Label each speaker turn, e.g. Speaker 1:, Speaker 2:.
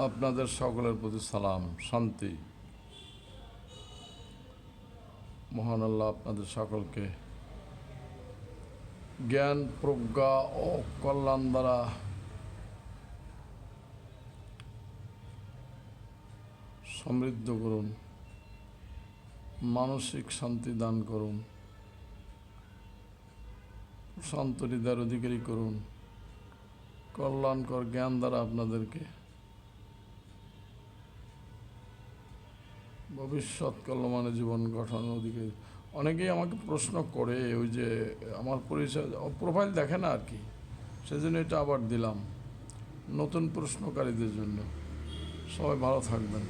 Speaker 1: আপনাদের সকলের প্রতি সালাম, শান্তি। মহান আল্লাহ আপনাদের সকলকে জ্ঞান, প্রজ্ঞা ও কল্যাণ দ্বারা সমৃদ্ধ করুন, মানসিক শান্তি দান করুন, শান্ত হৃদয়ের অধিকারী করুন। কল্যাণকর জ্ঞান দ্বারা আপনাদেরকে ভবিষ্যৎ কল্যাণে জীবন গঠনের অধিকারী। অনেকেই আমাকে প্রশ্ন করে, ওই যে আমার পরিচয় প্রোফাইল দেখে না আর কি, সেজন্য এটা আবার দিলাম নতুন প্রশ্নকারীদের জন্য। সবাই ভালো থাকবেন।